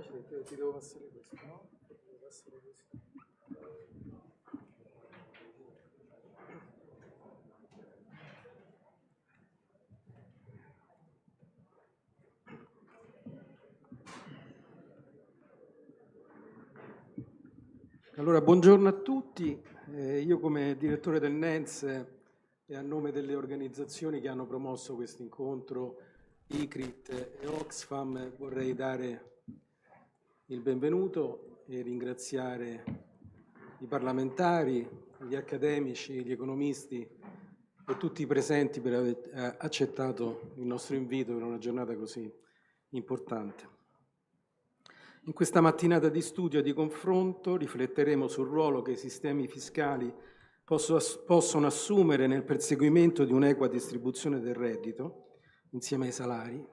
facile, ti devo passare questo, no? Devo passare questo. Allora, buongiorno a tutti. Io come direttore del NENS e a nome delle organizzazioni che hanno promosso questo incontro, ICRIT e Oxfam, vorrei dare il benvenuto e ringraziare i parlamentari, gli accademici, gli economisti e tutti i presenti per aver accettato il nostro invito per una giornata così importante. In questa mattinata di studio e di confronto rifletteremo sul ruolo che i sistemi fiscali possono assumere nel perseguimento di un'equa distribuzione del reddito, insieme ai salari,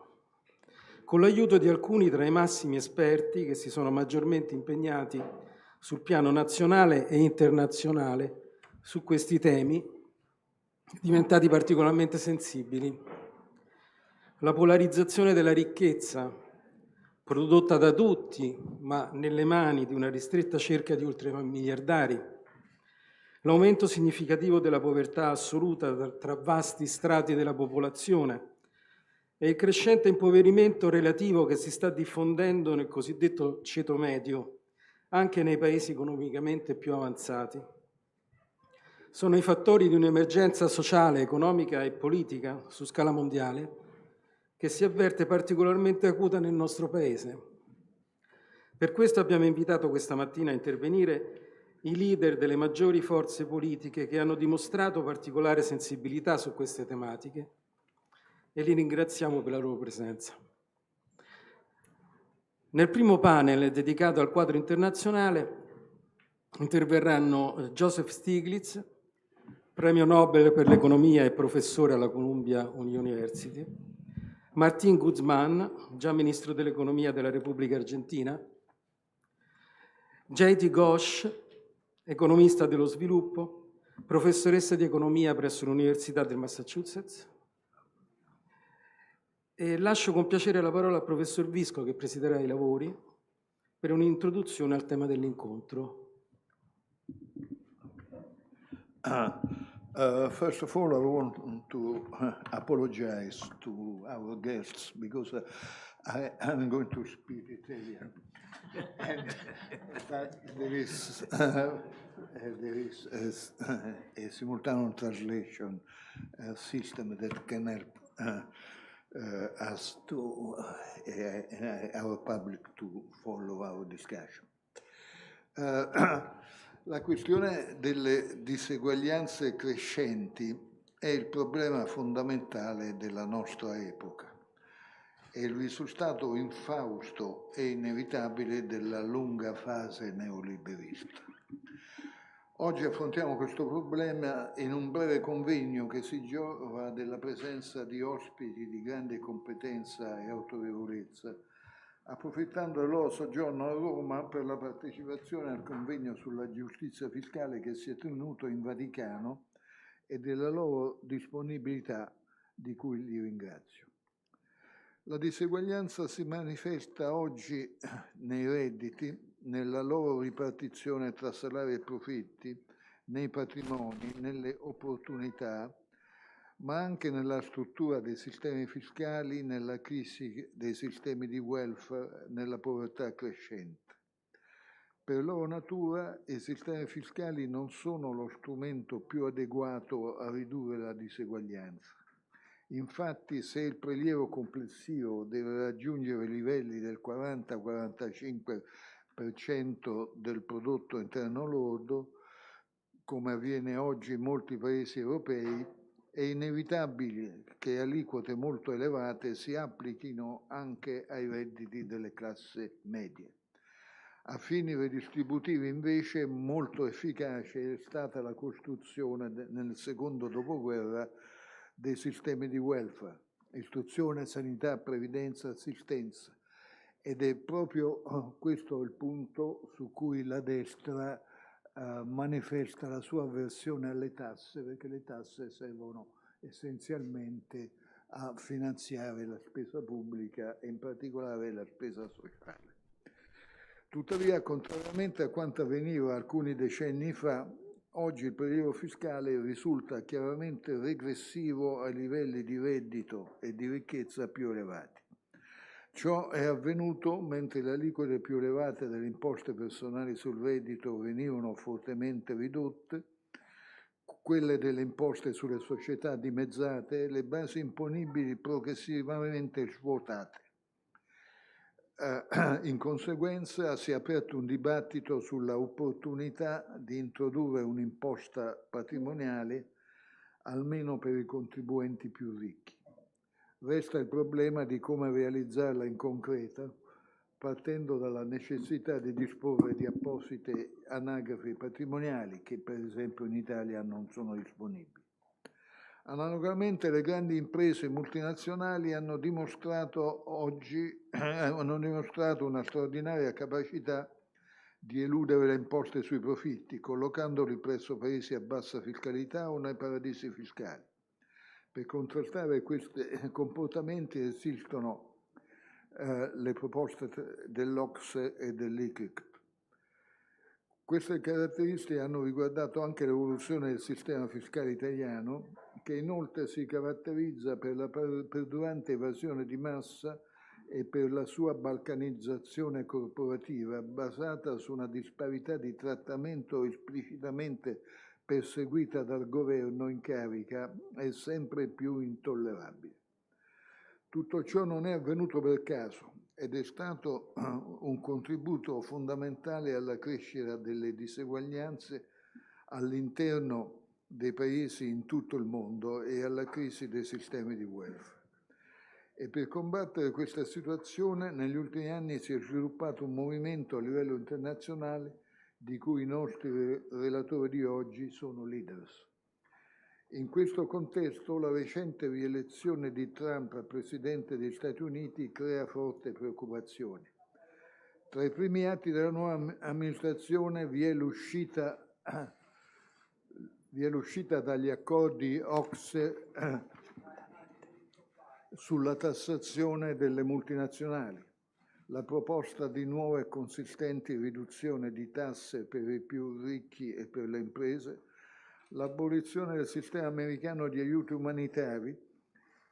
con l'aiuto di alcuni tra i massimi esperti che si sono maggiormente impegnati sul piano nazionale e internazionale su questi temi, diventati particolarmente sensibili. La polarizzazione della ricchezza, prodotta da tutti, ma nelle mani di una ristretta cerchia di ultramiliardari, l'aumento significativo della povertà assoluta tra vasti strati della popolazione e il crescente impoverimento relativo che si sta diffondendo nel cosiddetto ceto medio, anche nei paesi economicamente più avanzati. Sono i fattori di un'emergenza sociale, economica e politica su scala mondiale che si avverte particolarmente acuta nel nostro Paese. Per questo abbiamo invitato questa mattina a intervenire i leader delle maggiori forze politiche che hanno dimostrato particolare sensibilità su queste tematiche e li ringraziamo per la loro presenza. Nel primo panel dedicato al quadro internazionale interverranno Joseph Stiglitz, premio Nobel per l'economia e professore alla Columbia University, Martín Guzmán, già ministro dell'economia della Repubblica Argentina, J.T. Ghosh, economista dello sviluppo, professoressa di economia presso l'Università del Massachusetts. E lascio con piacere la parola al professor Visco che presiderà i lavori per un'introduzione al tema dell'incontro. First of all, I want to apologize to our guests because I'm going to speak Italian. And there is a simultaneous translation system that can help us to our public to follow our discussion. La questione delle diseguaglianze crescenti è il problema fondamentale della nostra epoca. È il risultato infausto e inevitabile della lunga fase neoliberista. Oggi affrontiamo questo problema in un breve convegno che si giova della presenza di ospiti di grande competenza e autorevolezza, approfittando del loro soggiorno a Roma per la partecipazione al convegno sulla giustizia fiscale che si è tenuto in Vaticano e della loro disponibilità, di cui li ringrazio. La diseguaglianza si manifesta oggi nei redditi, nella loro ripartizione tra salari e profitti, nei patrimoni, nelle opportunità, ma anche nella struttura dei sistemi fiscali, nella crisi dei sistemi di welfare, nella povertà crescente. Per loro natura, i sistemi fiscali non sono lo strumento più adeguato a ridurre la diseguaglianza. Infatti, se il prelievo complessivo deve raggiungere i livelli del 40-45% del prodotto interno lordo, come avviene oggi in molti paesi europei, è inevitabile che aliquote molto elevate si applichino anche ai redditi delle classi medie. A fini redistributivi, invece, molto efficace è stata la costruzione nel secondo dopoguerra dei sistemi di welfare, istruzione, sanità, previdenza, assistenza. Ed è proprio questo il punto su cui la destra manifesta la sua avversione alle tasse, perché le tasse servono essenzialmente a finanziare la spesa pubblica e in particolare la spesa sociale. Tuttavia, contrariamente a quanto avveniva alcuni decenni fa, oggi il prelievo fiscale risulta chiaramente regressivo ai livelli di reddito e di ricchezza più elevati. Ciò è avvenuto mentre le aliquote più elevate delle imposte personali sul reddito venivano fortemente ridotte, quelle delle imposte sulle società dimezzate e le basi imponibili progressivamente svuotate. In conseguenza si è aperto un dibattito sulla opportunità di introdurre un'imposta patrimoniale almeno per i contribuenti più ricchi. Resta il problema di come realizzarla in concreto, partendo dalla necessità di disporre di apposite anagrafi patrimoniali che per esempio in Italia non sono disponibili. Analogamente le grandi imprese multinazionali hanno dimostrato una straordinaria capacità di eludere le imposte sui profitti, collocandoli presso paesi a bassa fiscalità o nei paradisi fiscali. Per contrastare questi comportamenti esistono le proposte dell'OCSE e dell'ICIC. Queste caratteristiche hanno riguardato anche l'evoluzione del sistema fiscale italiano, che inoltre si caratterizza per la perdurante evasione di massa e per la sua balcanizzazione corporativa, basata su una disparità di trattamento esplicitamente perseguita dal governo in carica e sempre più intollerabile. Tutto ciò non è avvenuto per caso ed è stato un contributo fondamentale alla crescita delle diseguaglianze all'interno dei paesi in tutto il mondo e alla crisi dei sistemi di welfare. E per combattere questa situazione negli ultimi anni si è sviluppato un movimento a livello internazionale di cui i nostri relatori di oggi sono leaders. In questo contesto la recente rielezione di Trump a Presidente degli Stati Uniti crea forte preoccupazione. Tra i primi atti della nuova amministrazione vi è l'uscita dagli accordi OCSE sulla tassazione delle multinazionali, la proposta di nuove e consistenti riduzioni di tasse per i più ricchi e per le imprese, l'abolizione del sistema americano di aiuti umanitari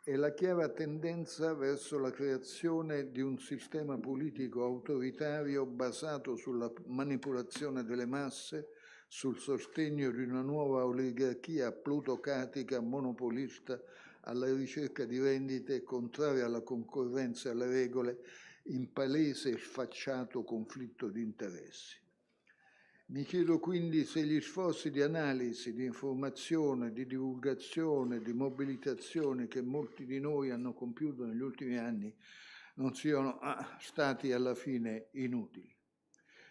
e la chiara tendenza verso la creazione di un sistema politico autoritario basato sulla manipolazione delle masse, sul sostegno di una nuova oligarchia plutocratica monopolista alla ricerca di rendite, contraria alla concorrenza e alle regole, in palese e sfacciato conflitto di interessi. Mi chiedo quindi se gli sforzi di analisi, di informazione, di divulgazione, di mobilitazione che molti di noi hanno compiuto negli ultimi anni non siano stati alla fine inutili.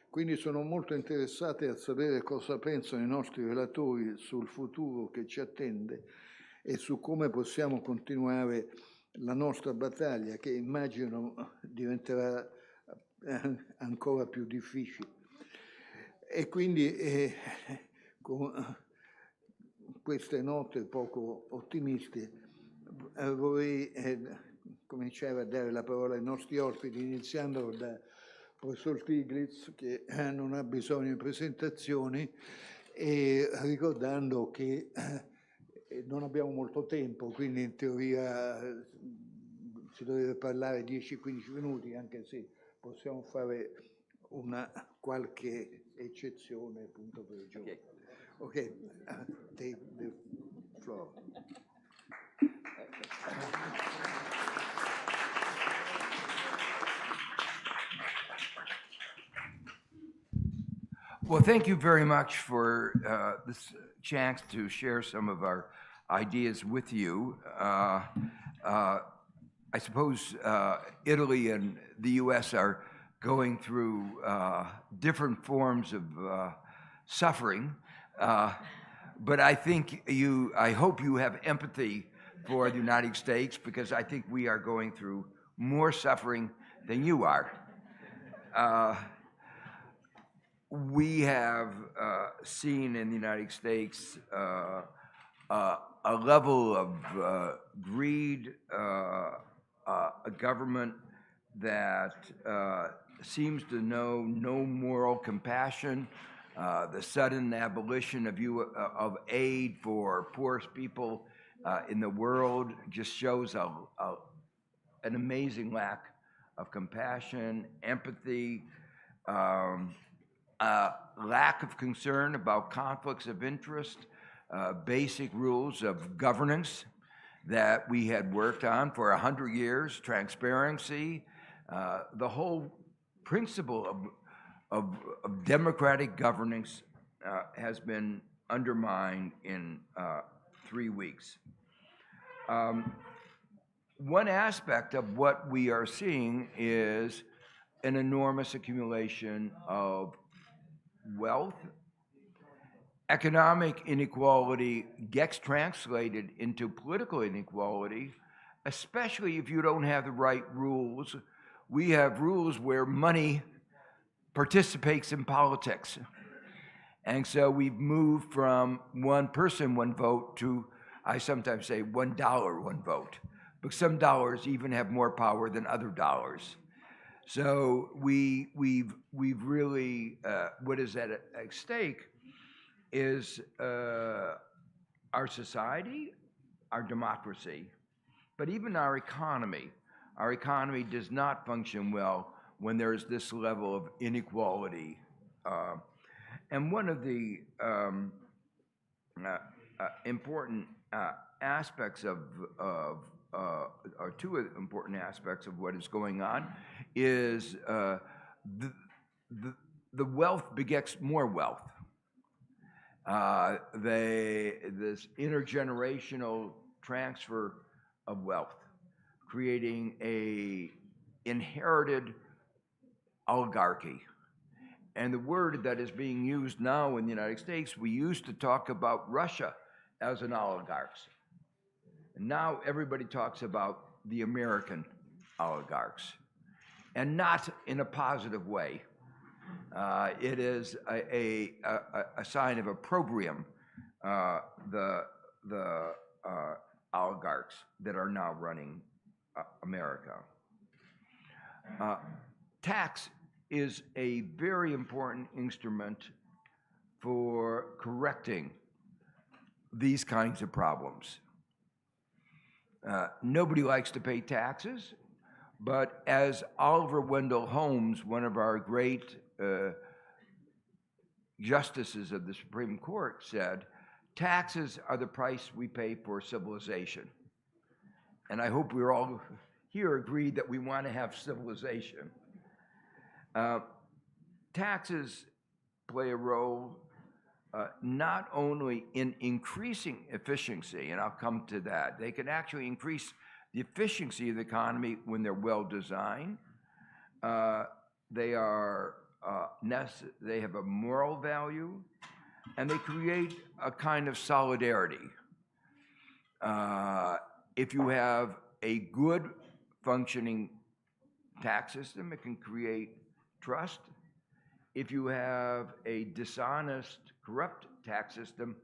Quindi sono molto interessati a sapere cosa pensano i nostri relatori sul futuro che ci attende e su come possiamo continuare la nostra battaglia, che immagino diventerà ancora più difficile. E quindi con queste note poco ottimiste vorrei cominciare a dare la parola ai nostri ospiti, iniziando da professor Stiglitz, che non ha bisogno di presentazioni, e ricordando che non abbiamo molto tempo, quindi in teoria si dovrebbe parlare 10-15 minuti, anche se possiamo fare una qualche eccezione appunto per il giorno. Ok, take the floor. Well, thank you very much for this chance to share some of our ideas with you. I suppose Italy and the U.S. are going through different forms of suffering, but I hope you have empathy for the United States, because I think we are going through more suffering than you are. We have seen in the United States a level of greed, a government that seems to know no moral compassion. The sudden abolition of aid for poorest people in the world just shows an amazing lack of compassion, empathy, lack of concern about conflicts of interest, basic rules of governance that we had worked on for 100 years, transparency, the whole principle of democratic governance has been undermined in 3 weeks. One aspect of what we are seeing is an enormous accumulation of wealth. Economic inequality gets translated into political inequality, especially if you don't have the right rules. We have rules where money participates in politics. And so we've moved from one person, one vote to, I sometimes say, $1, one vote. But some dollars even have more power than other dollars. So we've really, what is at stake is our society, our democracy, but even our economy. Our economy does not function well when there's this level of inequality. And one of the important aspects or two important aspects of what is going on is the wealth begets more wealth. This intergenerational transfer of wealth, creating a inherited oligarchy. And the word that is being used now in the United States, we used to talk about Russia as an oligarch. And now everybody talks about the American oligarchs, and not in a positive way. It is a sign of opprobrium, the oligarchs that are now running America. Tax is a very important instrument for correcting these kinds of problems. Nobody likes to pay taxes, but as Oliver Wendell Holmes, one of our great justices of the Supreme Court, said, taxes are the price we pay for civilization. And I hope we're all here agreed that we want to have civilization. Taxes play a role not only in increasing efficiency, and I'll come to that, they can actually increase the efficiency of the economy when they're well designed. They have a moral value, and they create a kind of solidarity. If you have a good functioning tax system, it can create trust. If you have a dishonest, corrupt tax system,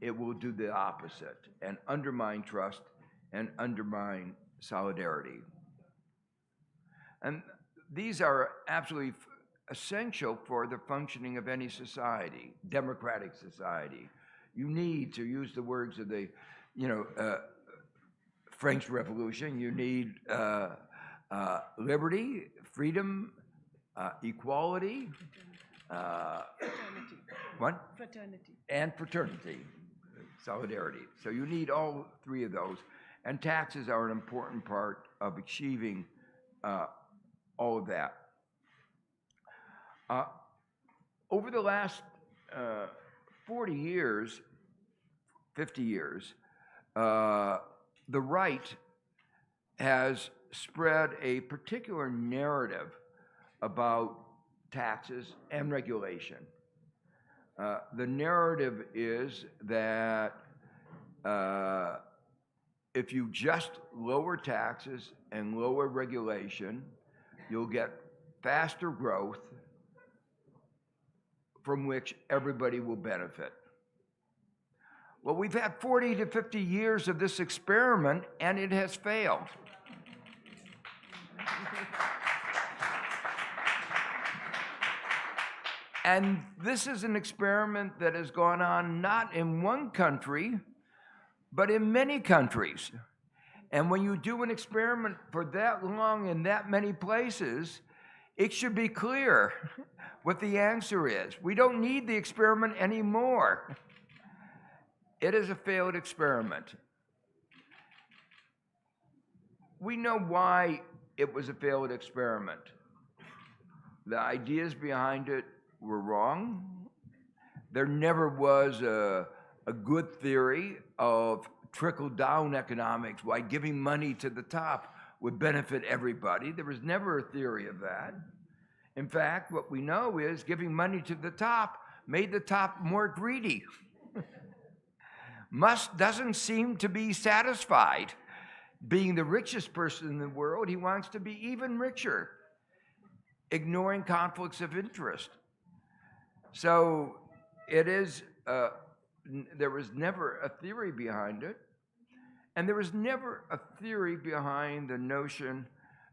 it will do the opposite and undermine trust and undermine solidarity. And these are absolutely essential for the functioning of any society, democratic society. You need, to use the words of the, French Revolution, you need liberty, freedom, equality, fraternity. What? Fraternity. And fraternity, solidarity. So you need all three of those. And taxes are an important part of achieving all of that. Over the last 40 years, 50 years, the right has spread a particular narrative about taxes and regulation. The narrative is that if you just lower taxes and lower regulation, you'll get faster growth from which everybody will benefit. Well, we've had 40 to 50 years of this experiment, and it has failed. And this is an experiment that has gone on not in one country, but in many countries. And when you do an experiment for that long in that many places, it should be clear what the answer is. We don't need the experiment anymore. It is a failed experiment. We know why it was a failed experiment. The ideas behind it were wrong. There never was a good theory of trickle-down economics, why giving money to the top would benefit everybody. There was never a theory of that. In fact, what we know is giving money to the top made the top more greedy. Musk doesn't seem to be satisfied being the richest person in the world. He wants to be even richer, ignoring conflicts of interest. So it is, there was never a theory behind it. And there was never a theory behind the notion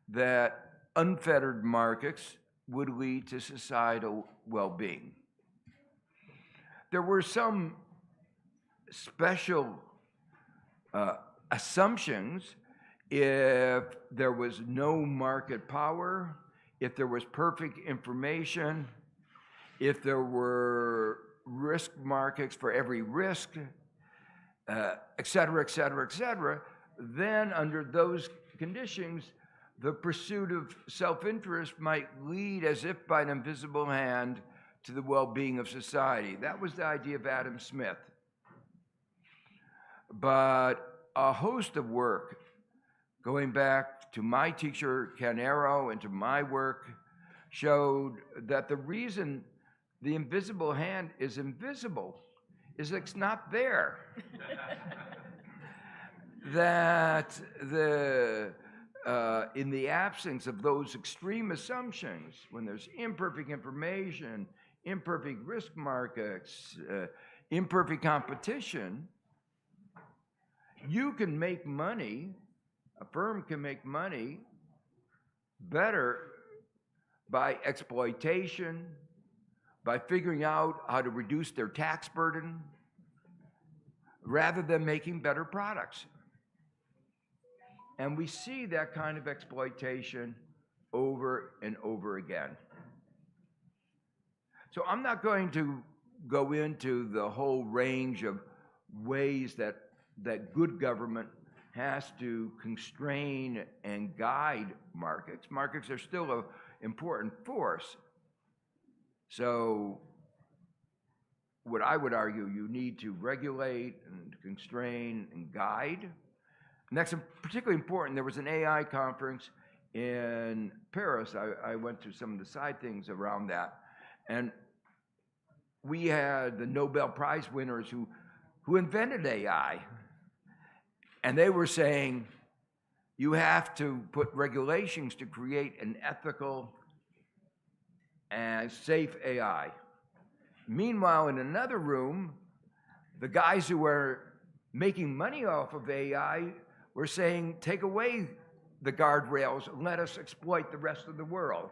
that unfettered markets would lead to societal well-being. There were some special assumptions if there was no market power, if there was perfect information, if there were risk markets for every risk, et cetera, et cetera, et cetera, then under those conditions, the pursuit of self-interest might lead as if by an invisible hand to the well-being of society. That was the idea of Adam Smith. But a host of work, going back to my teacher, Ken Arrow, and to my work, showed that the reason the invisible hand is invisible is it's not there. That in the absence of those extreme assumptions, when there's imperfect information, imperfect risk markets, imperfect competition, you can make money, a firm can make money better by exploitation, by figuring out how to reduce their tax burden, rather than making better products. And we see that kind of exploitation over and over again. So I'm not going to go into the whole range of ways that good government has to constrain and guide markets. Markets are still an important force. So what I would argue, you need to regulate and constrain and guide. And that's particularly important. There was an AI conference in Paris. I went to some of the side things around that. And we had the Nobel Prize winners who invented AI. And they were saying, you have to put regulations to create an ethical and safe AI. Meanwhile, in another room, the guys who were making money off of AI were saying, take away the guardrails and let us exploit the rest of the world,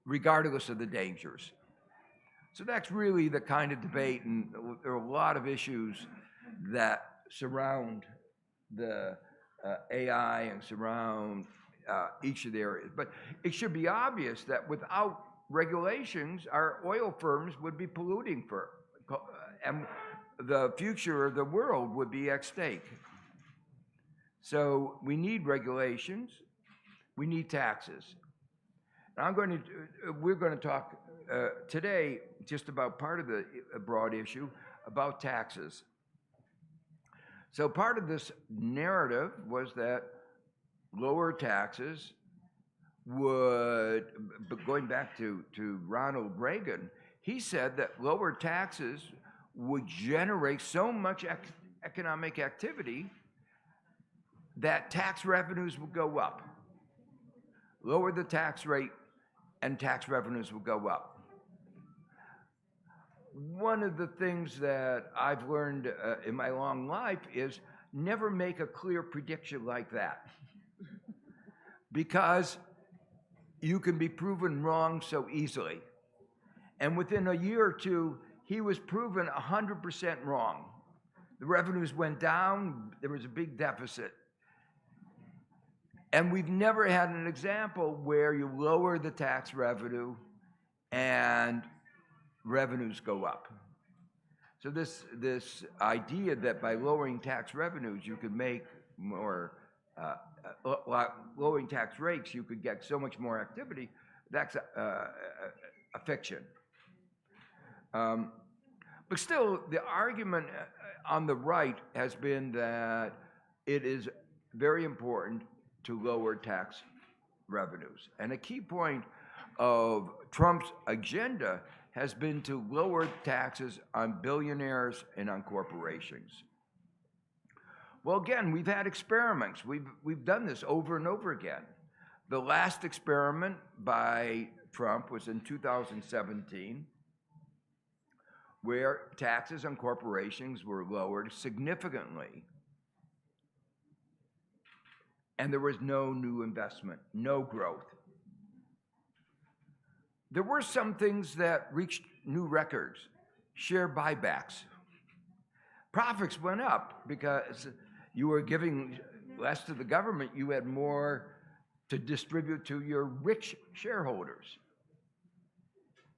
regardless of the dangers. So that's really the kind of debate, and there are a lot of issues that surround the AI and surround each of the areas. But it should be obvious that without regulations, our oil firms would be polluting and the future of the world would be at stake. So we need regulations, we need taxes. And we're going to talk today just about part of the broad issue about taxes. So part of this narrative was that lower taxes would, but going back to Ronald Reagan, he said that lower taxes would generate so much economic activity that tax revenues would go up. Lower the tax rate and tax revenues would go up. One of the things that I've learned in my long life is never make a clear prediction like that, because you can be proven wrong so easily. And within a year or two, he was proven 100% wrong. The revenues went down, there was a big deficit. And we've never had an example where you lower the tax revenue and revenues go up. So this idea that by lowering tax revenues you could make more, lowering tax rates you could get so much more activity, that's a fiction. But still, the argument on the right has been that it is very important to lower tax revenues. And a key point of Trump's agenda has been to lower taxes on billionaires and on corporations. Well, again, we've had experiments. We've done this over and over again. The last experiment by Trump was in 2017, where taxes on corporations were lowered significantly. And there was no new investment, no growth. There were some things that reached new records. Share buybacks. Profits went up because you were giving less to the government. You had more to distribute to your rich shareholders.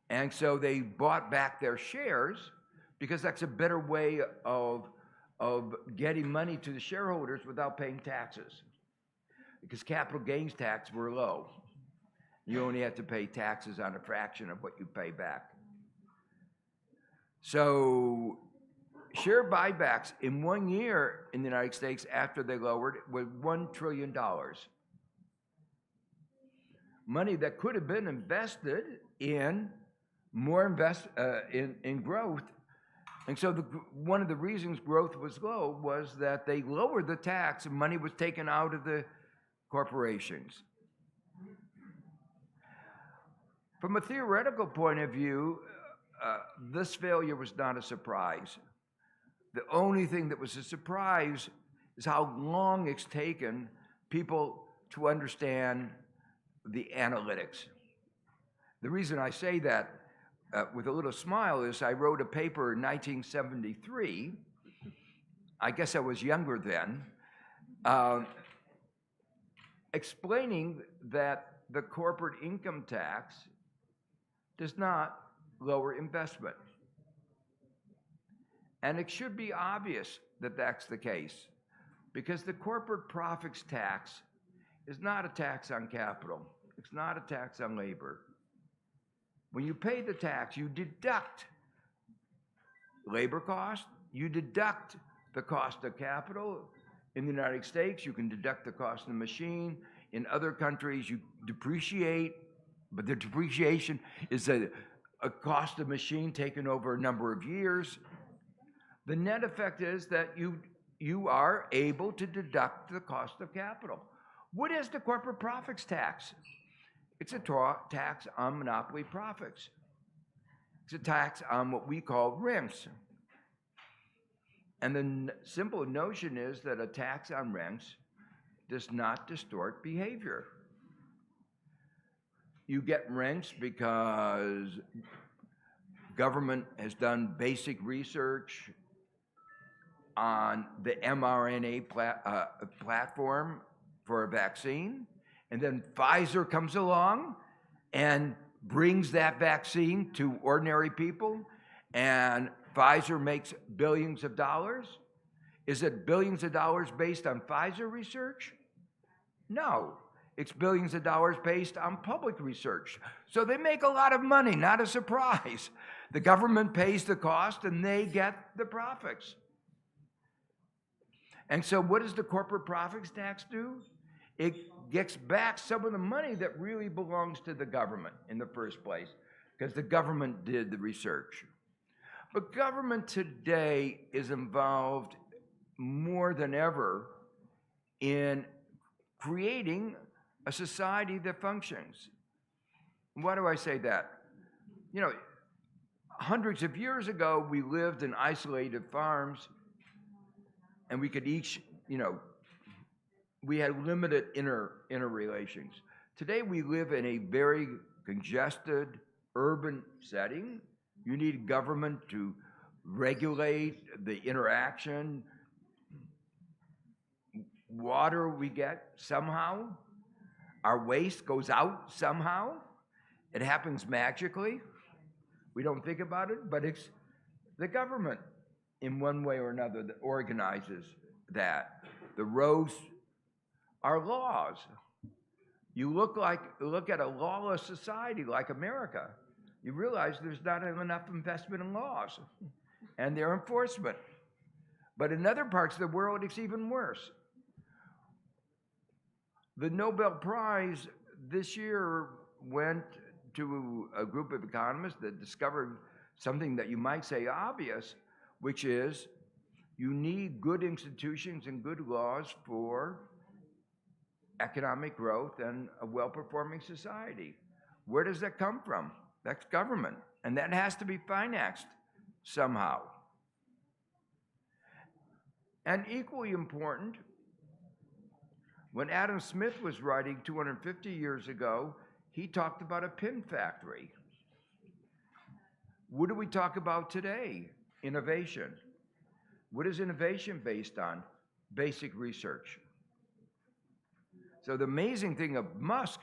And so they bought back their shares because that's a better way of getting money to the shareholders without paying taxes. Because capital gains tax were low. You only have to pay taxes on a fraction of what you pay back. So share buybacks in 1 year in the United States after they lowered it were $1 trillion. Money that could have been invested in more in growth. And so one of the reasons growth was low was that they lowered the tax and money was taken out of the corporations. From a theoretical point of view, this failure was not a surprise. The only thing that was a surprise is how long it's taken people to understand the analytics. The reason I say that with a little smile is I wrote a paper in 1973. I guess I was younger then. Explaining that the corporate income tax does not lower investment. And it should be obvious that that's the case, because the corporate profits tax is not a tax on capital. It's not a tax on labor. When you pay the tax, you deduct labor cost, you deduct the cost of capital. In the United States, you can deduct the cost of the machine. In other countries, you depreciate, but the depreciation is a cost of machine taken over a number of years. The net effect is that you are able to deduct the cost of capital. What is the corporate profits tax? It's a tax on monopoly profits. It's a tax on what we call rents. And the simple notion is that a tax on rents does not distort behavior. You get rents because government has done basic research on the mRNA platform for a vaccine, and then Pfizer comes along and brings that vaccine to ordinary people, and Pfizer makes billions of dollars. Is it billions of dollars based on Pfizer research? No, it's billions of dollars based on public research. So they make a lot of money, not a surprise. The government pays the cost and they get the profits. And so what does the corporate profits tax do? It gets back some of the money that really belongs to the government in the first place, because the government did the research. But government today is involved more than ever in creating a society that functions. Why do I say that? You know, hundreds of years ago, we lived in isolated farms, and we could each, we had limited interrelations. Today, we live in a very congested, urban setting. You need government to regulate the interaction. Water we get somehow. Our waste goes out somehow. It happens magically. We don't think about it, but it's the government in one way or another that organizes that. The roads are laws. You look at a lawless society like America, you realize there's not enough investment in laws and their enforcement. But in other parts of the world, it's even worse. The Nobel Prize this year went to a group of economists that discovered something that you might say obvious, which is you need good institutions and good laws for economic growth and a well-performing society. Where does that come from? That's government, and that has to be financed somehow. And equally important, when Adam Smith was writing 250 years ago, he talked about a pin factory. What do we talk about today? Innovation. What is innovation based on? Basic research. So the amazing thing of Musk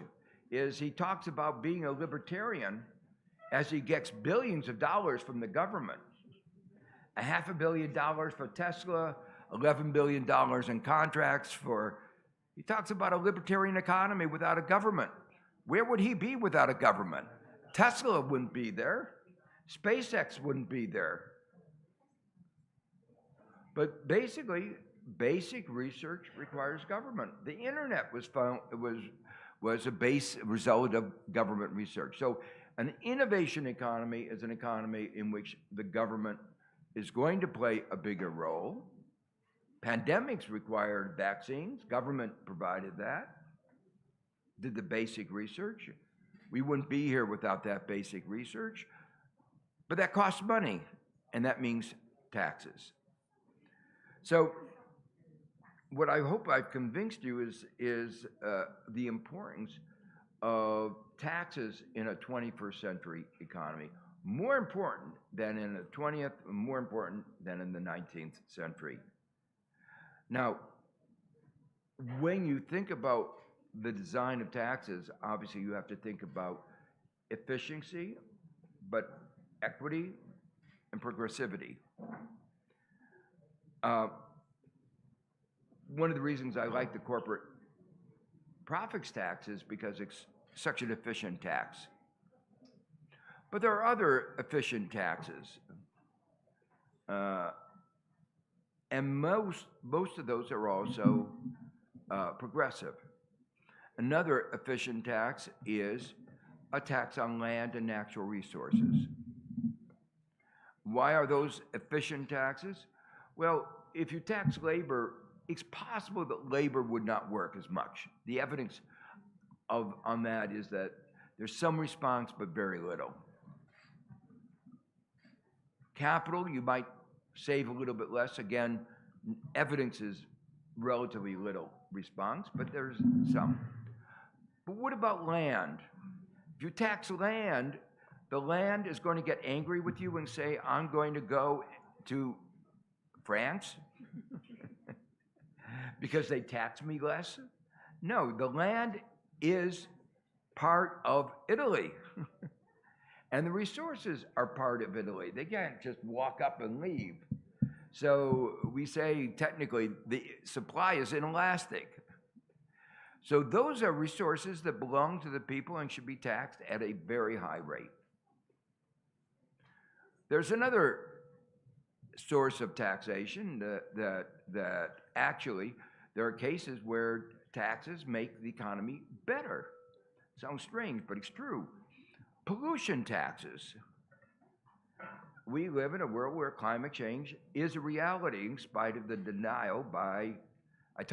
is he talks about being a libertarian as he gets billions of dollars from the government. $500 million for Tesla, $11 billion in contracts for, he talks about a libertarian economy without a government. Where would he be without a government? Tesla wouldn't be there. SpaceX wouldn't be there. But basically, basic research requires government. The internet was a base result of government research. So an innovation economy is an economy in which the government is going to play a bigger role. Pandemics required vaccines. Government provided that. Did the basic research. We wouldn't be here without that basic research. But that costs money, and that means taxes. So what I hope I've convinced you is the importance of taxes in a 21st century economy. More important than in the 20th, more important than in the 19th century. Now, when you think about the design of taxes, obviously you have to think about efficiency, but equity and progressivity. One of the reasons I like the corporate profits tax is because it's such an efficient tax. But there are other efficient taxes. And most of those are also progressive. Another efficient tax is a tax on land and natural resources. Why are those efficient taxes? Well, if you tax labor, it's possible that labor would not work as much. The evidence on that is that there's some response, but very little. Capital, you might save a little bit less. Again, evidence is relatively little response, but there's some. But what about land? If you tax land, the land is going to get angry with you and say, I'm going to go to France because they tax me less. No, the land is part of Italy. And the resources are part of Italy. They can't just walk up and leave. So we say technically the supply is inelastic. So those are resources that belong to the people and should be taxed at a very high rate. There's another source of taxation that actually there are cases where taxes make the economy better. Sounds strange, but it's true. Pollution taxes. We live in a world where climate change is a reality in spite of the denial by, I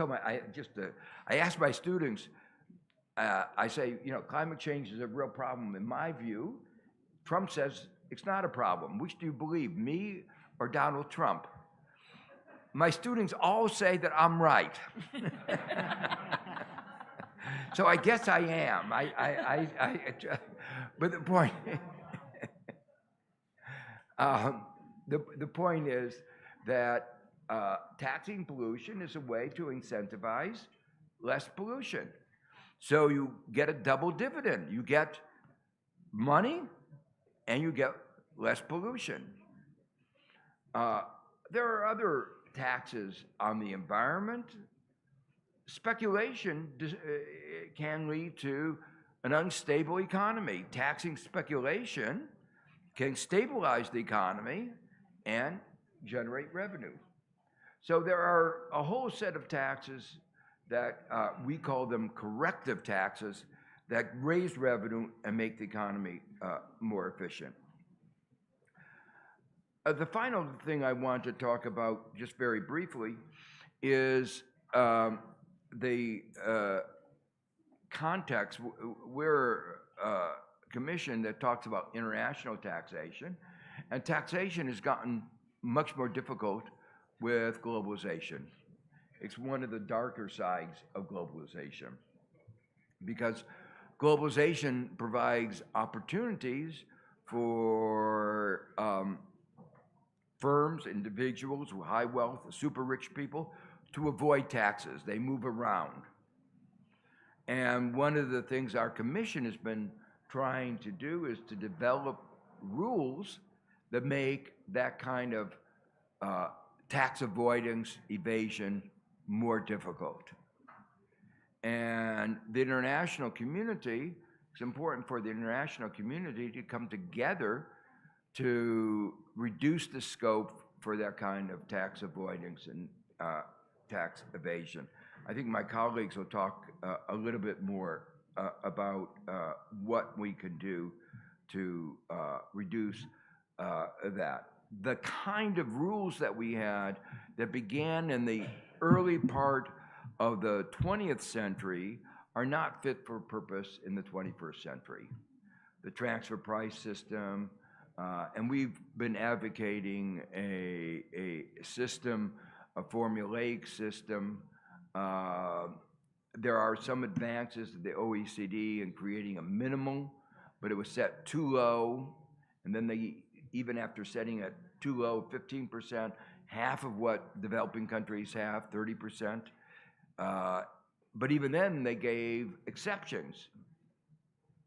ask my students, I say, climate change is a real problem. In my view, Trump says it's not a problem. Which do you believe, me or Donald Trump? My students all say that I'm right. So I guess I am. But the point, The point is that taxing pollution is a way to incentivize less pollution. So you get a double dividend. You get money and you get less pollution. There are other taxes on the environment. Speculation can lead to an unstable economy. Taxing speculation can stabilize the economy and generate revenue. So there are a whole set of taxes that we call them corrective taxes that raise revenue and make the economy more efficient. The final thing I want to talk about, just very briefly, is the context. We're a commission that talks about international taxation, and taxation has gotten much more difficult with globalization. It's one of the darker sides of globalization because globalization provides opportunities for firms, individuals with high wealth, super rich people, to avoid taxes. They move around. And one of the things our commission has been trying to do is to develop rules that make that kind of tax avoidance, evasion more difficult. And the international community, it's important for the international community to come together to reduce the scope for that kind of tax avoidance and tax evasion. I think my colleagues will talk a little bit more about what we can do to reduce that. The kind of rules that we had that began in the early part of the 20th century are not fit for purpose in the 21st century. The transfer price system, and we've been advocating a system, a formulaic system. There are some advances of the OECD in creating a minimum, but it was set too low, and then they, even after setting it too low, 15%, half of what developing countries have, 30%. But even then, they gave exceptions,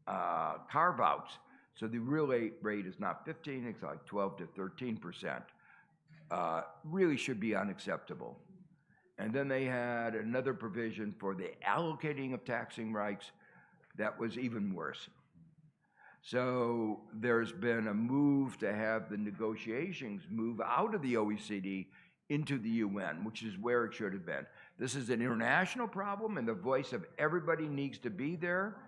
carve-outs. So the real rate is not 15, it's like 12 to 13%. Really should be unacceptable. And then they had another provision for the allocating of taxing rights that was even worse. So there's been a move to have the negotiations move out of the OECD into the UN, which is where it should have been. This is an international problem, and the voice of everybody needs to be there.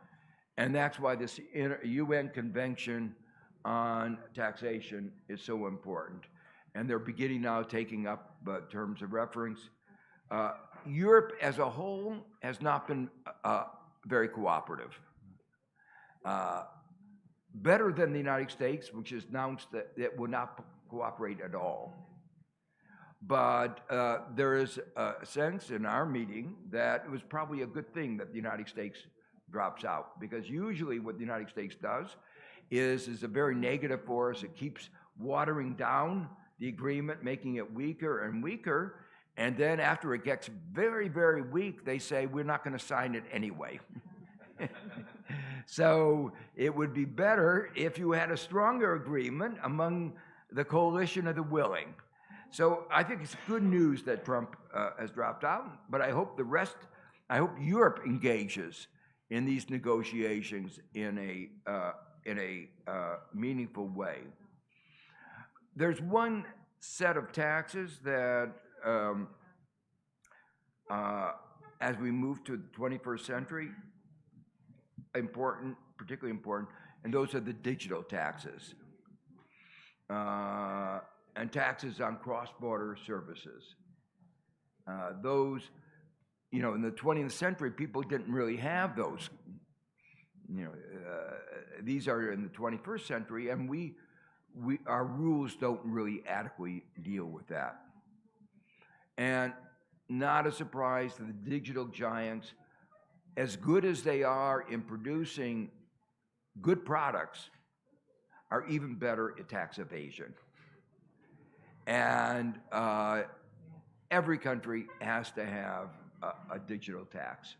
And that's why this UN Convention on Taxation is so important. And they're beginning now taking up terms of reference. Europe as a whole has not been very cooperative. Better than the United States, which has announced that it will not cooperate at all. But there is a sense in our meeting that it was probably a good thing that the United States drops out, because usually what the United States does is a very negative force. It keeps watering down the agreement, making it weaker and weaker, and then after it gets very, very weak, they say, we're not going to sign it anyway. So it would be better if you had a stronger agreement among the coalition of the willing. So I think it's good news that Trump has dropped out, but I hope I hope Europe engages in these negotiations in a meaningful way. There's one set of taxes that, as we move to the 21st century, particularly important, and those are the digital taxes and taxes on cross-border services. Those, in the 20th century, people didn't really have those. These are in the 21st century, and our rules don't really adequately deal with that. And not a surprise to the digital giants, as good as they are in producing good products, are even better at tax evasion. And every country has to have a digital tax.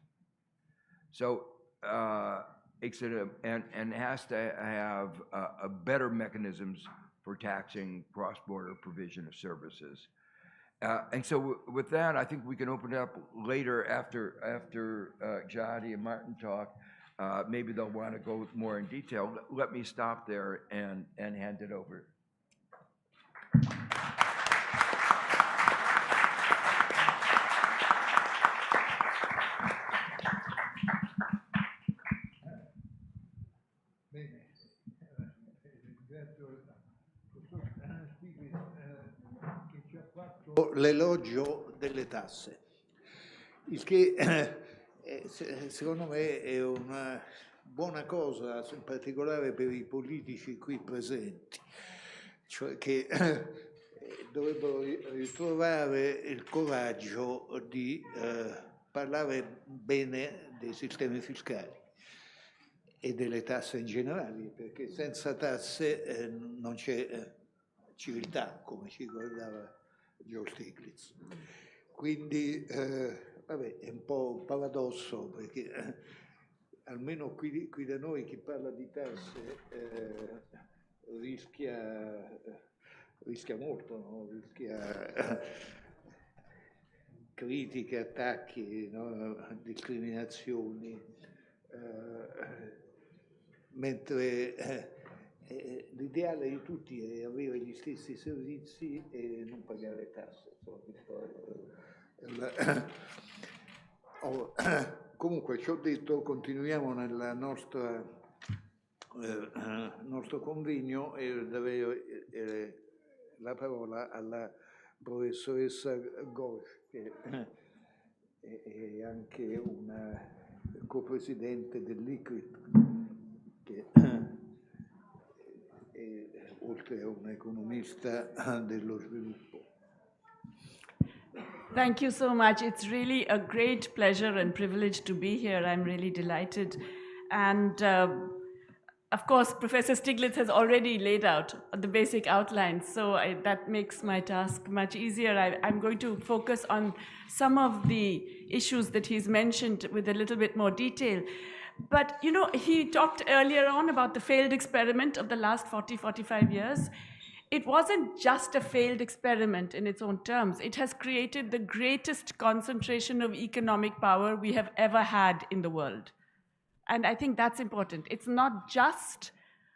So and has to have better mechanisms for taxing cross-border provision of services. And so with that, I think we can open it up later after Jadi and Martin talk. Maybe they'll want to go more in detail. Let me stop there and hand it over. L'elogio delle tasse, il che secondo me è una buona cosa, in particolare per i politici qui presenti, cioè che dovrebbero ritrovare il coraggio di parlare bene dei sistemi fiscali e delle tasse in generale, perché senza tasse non c'è civiltà, come ci ricordava George Stiglitz. Quindi vabbè, è un po' un paradosso, perché almeno qui da noi chi parla di tasse rischia molto, no? Rischia critiche, attacchi, no? Discriminazioni, mentre l'ideale di tutti è avere gli stessi servizi e non pagare tasse. Comunque, ci ho detto, continuiamo nel nostro convegno e darei la parola alla professoressa Ghosh, che è anche una copresidente dell'ICRIT, che oltre a un economista dello sviluppo. Thank you so much. It's really a great pleasure and privilege to be here. I'm really delighted. And of course, Professor Stiglitz has already laid out the basic outlines, so that makes my task much easier. I'm going to focus on some of the issues that he's mentioned with a little bit more detail. But, you know, he talked earlier on about the failed experiment of the last 40, 45 years. It wasn't just a failed experiment in its own terms. It has created the greatest concentration of economic power we have ever had in the world. And I think that's important. It's not just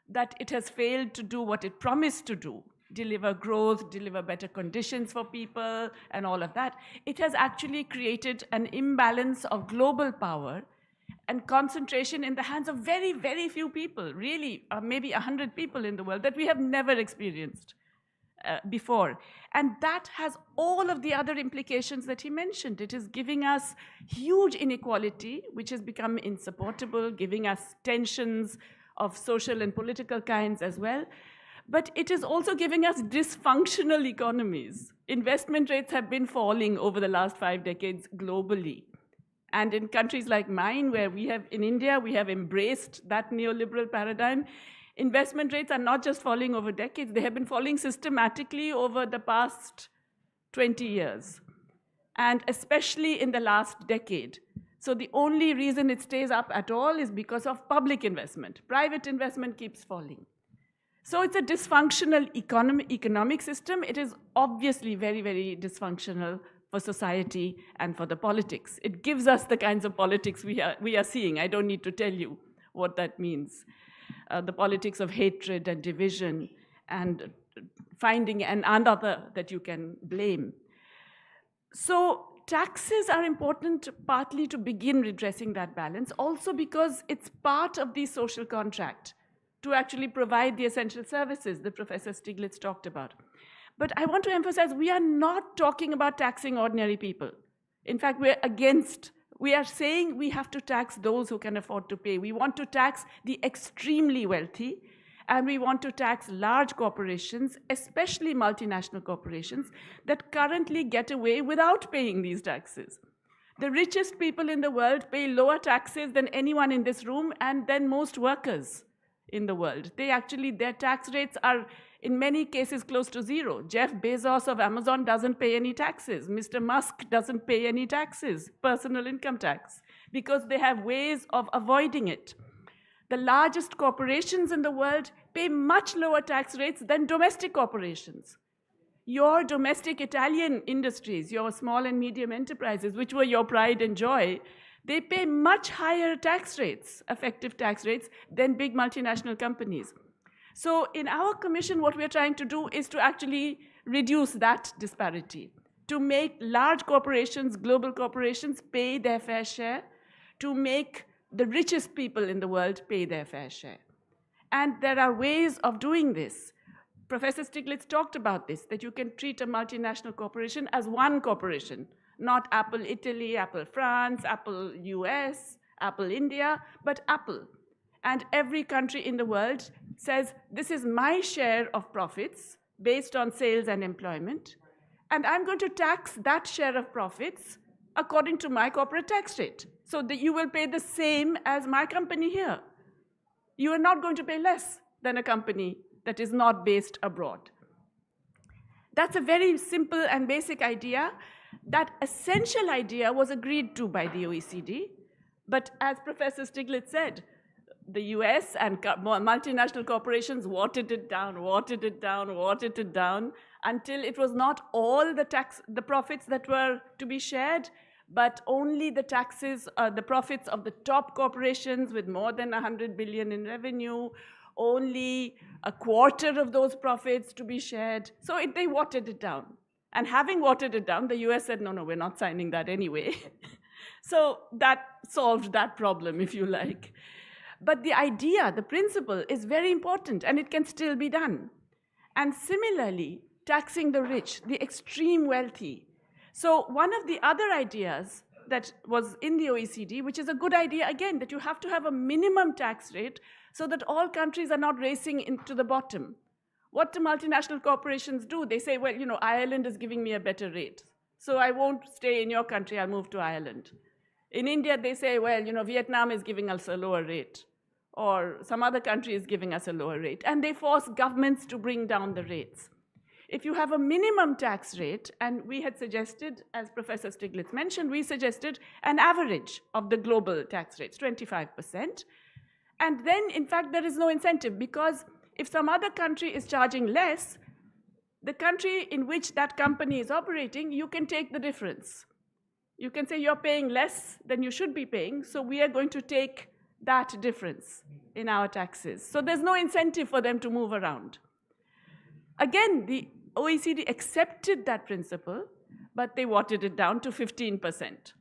that it has failed to do what it promised to do, deliver growth, deliver better conditions for people, and all of that. It has actually created an imbalance of global power and concentration in the hands of very, very few people, really, maybe 100 people in the world that we have never experienced before. And that has all of the other implications that he mentioned. It is giving us huge inequality, which has become insupportable, giving us tensions of social and political kinds as well. But it is also giving us dysfunctional economies. Investment rates have been falling over the last 5 decades globally. And in countries like mine, where in India, we have embraced that neoliberal paradigm, investment rates are not just falling over decades, they have been falling systematically over the past 20 years, and especially in the last decade. So the only reason it stays up at all is because of public investment. Private investment keeps falling. So it's a dysfunctional economic system. It is obviously very, very dysfunctional for society and for the politics. It gives us the kinds of politics we are seeing. I don't need to tell you what that means. The politics of hatred and division and finding another that you can blame. So taxes are important partly to begin redressing that balance, also because it's part of the social contract to actually provide the essential services that Professor Stiglitz talked about. But I want to emphasize, we are not talking about taxing ordinary people. In fact, we are saying we have to tax those who can afford to pay. We want to tax the extremely wealthy, and we want to tax large corporations, especially multinational corporations, that currently get away without paying these taxes. The richest people in the world pay lower taxes than anyone in this room and than most workers in the world. Their tax rates are in many cases close to zero. Jeff Bezos of Amazon doesn't pay any taxes. Mr. Musk doesn't pay any taxes, personal income tax, because they have ways of avoiding it. The largest corporations in the world pay much lower tax rates than domestic corporations. Your domestic Italian industries, your small and medium enterprises, which were your pride and joy, they pay much higher tax rates, effective tax rates, than big multinational companies. So in our commission, what we're trying to do is to actually reduce that disparity, to make large corporations, global corporations, pay their fair share, to make the richest people in the world pay their fair share. And there are ways of doing this. Professor Stiglitz talked about this, that you can treat a multinational corporation as one corporation, not Apple Italy, Apple France, Apple US, Apple India, but Apple. And every country in the world says, this is my share of profits based on sales and employment, and I'm going to tax that share of profits according to my corporate tax rate, so that you will pay the same as my company here. You are not going to pay less than a company that is not based abroad. That's a very simple and basic idea. That essential idea was agreed to by the OECD, but as Professor Stiglitz said, the US and multinational corporations watered it down until it was not all the profits that were to be shared, but only the taxes, the profits of the top corporations with more than 100 billion in revenue, only a quarter of those profits to be shared. So they watered it down. And having watered it down, the US said, no, we're not signing that anyway. So that solved that problem, if you like. But the idea, the principle, is very important, and it can still be done. And similarly, taxing the rich, the extreme wealthy. So one of the other ideas that was in the OECD, which is a good idea, again, that you have to have a minimum tax rate so that all countries are not racing into the bottom. What do multinational corporations do? They say, well, Ireland is giving me a better rate, so I won't stay in your country, I'll move to Ireland. In India, they say, well, Vietnam is giving us a lower rate, or some other country is giving us a lower rate, and they force governments to bring down the rates. If you have a minimum tax rate, and we had suggested, as Professor Stiglitz mentioned, we suggested an average of the global tax rates, 25%. And then, in fact, there is no incentive, because if some other country is charging less, the country in which that company is operating, you can take the difference. You can say you're paying less than you should be paying, so we are going to take that difference in our taxes. So there's no incentive for them to move around. Again, the OECD accepted that principle, but they watered it down to 15%,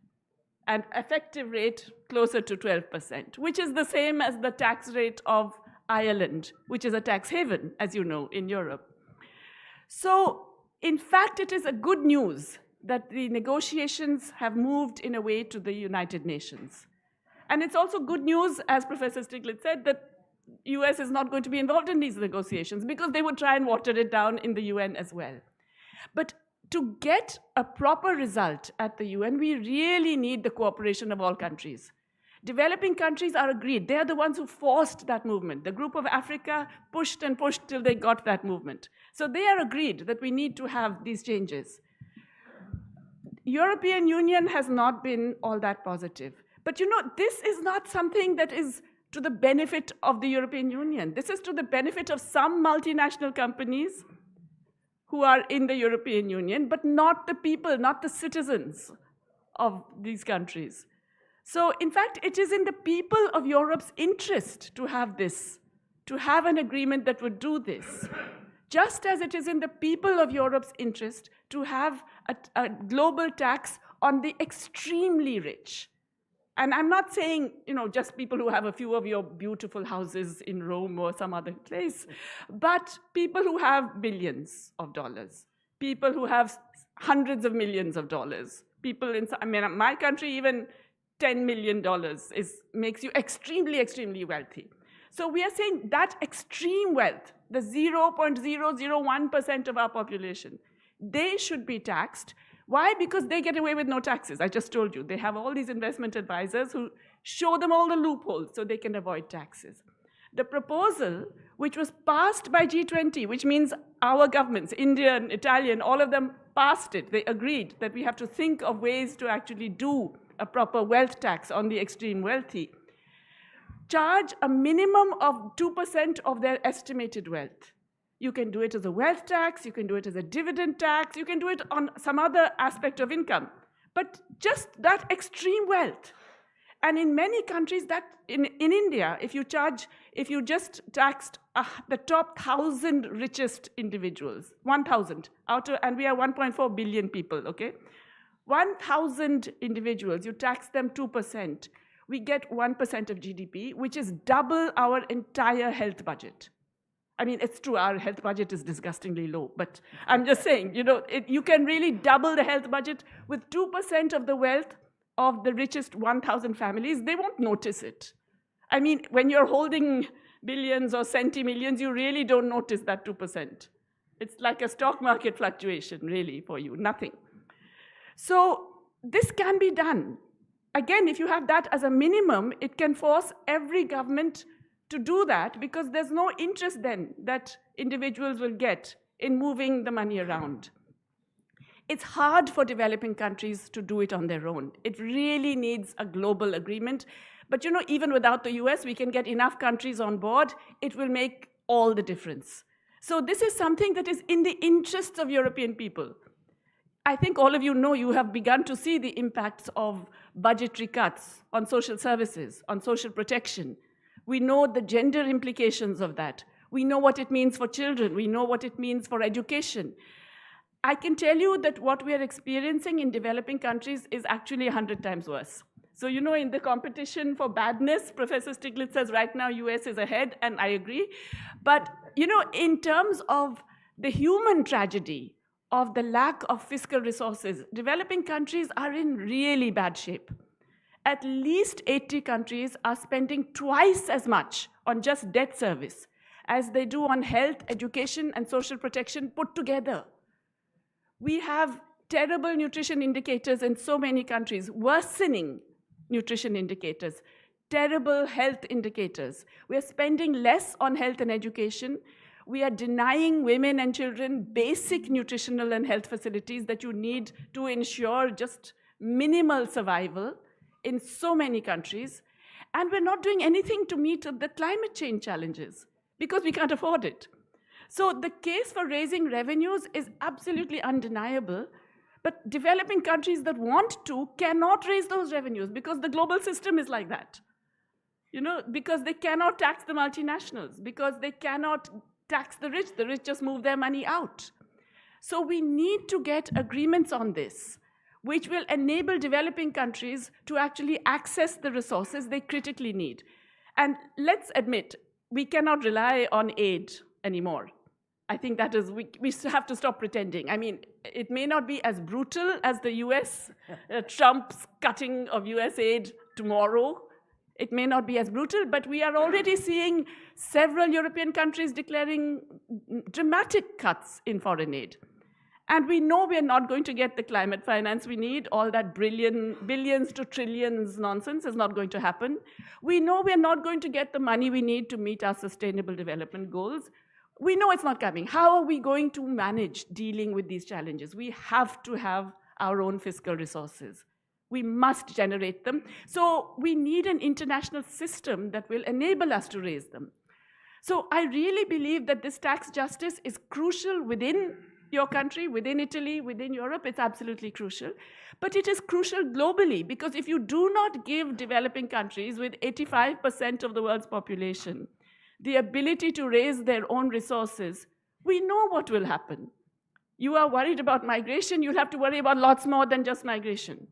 and effective rate closer to 12%, which is the same as the tax rate of Ireland, which is a tax haven, as you know, in Europe. So, in fact, it is a good news that the negotiations have moved in a way to the United Nations. And it's also good news, as Professor Stiglitz said, that US is not going to be involved in these negotiations, because they would try and water it down in the UN as well. But to get a proper result at the UN, we really need the cooperation of all countries. Developing countries are agreed. They are the ones who forced that movement. The Group of Africa pushed and pushed till they got that movement. So they are agreed that we need to have these changes. European Union has not been all that positive. But this is not something that is to the benefit of the European Union. This is to the benefit of some multinational companies who are in the European Union, but not the people, not the citizens of these countries. So, in fact, it is in the people of Europe's interest to have this, to have an agreement that would do this. Just as it is in the people of Europe's interest to have a global tax on the extremely rich. And I'm not saying, just people who have a few of your beautiful houses in Rome or some other place, but people who have billions of dollars, people who have hundreds of millions of dollars, people in, my country, even $10 million makes you extremely, extremely wealthy. So we are saying that extreme wealth, the 0.001% of our population, they should be taxed. Why? Because they get away with no taxes. I just told you. They have all these investment advisors who show them all the loopholes so they can avoid taxes. The proposal, which was passed by G20, which means our governments, Indian, Italian, all of them passed it. They agreed that we have to think of ways to actually do a proper wealth tax on the extreme wealthy. Charge a minimum of 2% of their estimated wealth. You can do it as a wealth tax, you can do it as a dividend tax, you can do it on some other aspect of income. But just that extreme wealth. And in many countries, that in India, if you just taxed the top 1,000 richest individuals, 1,000, and we are 1.4 billion people, okay? 1,000 individuals, you tax them 2%, we get 1% of GDP, which is double our entire health budget. I mean, it's true, our health budget is disgustingly low, but I'm just saying, you can really double the health budget with 2% of the wealth of the richest 1,000 families. They won't notice it. I mean, when you're holding billions or centimillions, you really don't notice that 2%. It's like a stock market fluctuation, really, for you, nothing. So this can be done. Again, if you have that as a minimum, it can force every government to do that, because there's no interest then that individuals will get in moving the money around. It's hard for developing countries to do it on their own. It really needs a global agreement. But even without the US, we can get enough countries on board. It will make all the difference. So this is something that is in the interests of European people. I think all of you know you have begun to see the impacts of budgetary cuts on social services, on social protection. We know the gender implications of that. We know what it means for children. We know what it means for education. I can tell you that what we are experiencing in developing countries is actually 100 times worse. So, in the competition for badness, Professor Stiglitz says right now US is ahead, and I agree. But, in terms of the human tragedy of the lack of fiscal resources, developing countries are in really bad shape. At least 80 countries are spending twice as much on just debt service as they do on health, education, and social protection put together. We have terrible nutrition indicators in so many countries, worsening nutrition indicators, terrible health indicators. We are spending less on health and education. We are denying women and children basic nutritional and health facilities that you need to ensure just minimal survival in so many countries. And we're not doing anything to meet the climate change challenges because we can't afford it. So the case for raising revenues is absolutely undeniable, but developing countries that want to cannot raise those revenues because the global system is like that. Because they cannot tax the multinationals, because they cannot tax the rich just move their money out. So we need to get agreements on this, which will enable developing countries to actually access the resources they critically need. And let's admit, we cannot rely on aid anymore. I think that is, we have to stop pretending. I mean, it may not be as brutal as the US, Trump's cutting of US aid tomorrow. It may not be as brutal, but we are already seeing several European countries declaring dramatic cuts in foreign aid. And we know we're not going to get the climate finance we need. All that billions to trillions nonsense is not going to happen. We know we're not going to get the money we need to meet our sustainable development goals. We know it's not coming. How are we going to manage dealing with these challenges? We have to have our own fiscal resources. We must generate them. So we need an international system that will enable us to raise them. So I really believe that this tax justice is crucial within your country, within Italy, within Europe. It's absolutely crucial. But it is crucial globally, because if you do not give developing countries with 85% of the world's population the ability to raise their own resources, we know what will happen. You are worried about migration, you'll have to worry about lots more than just migration.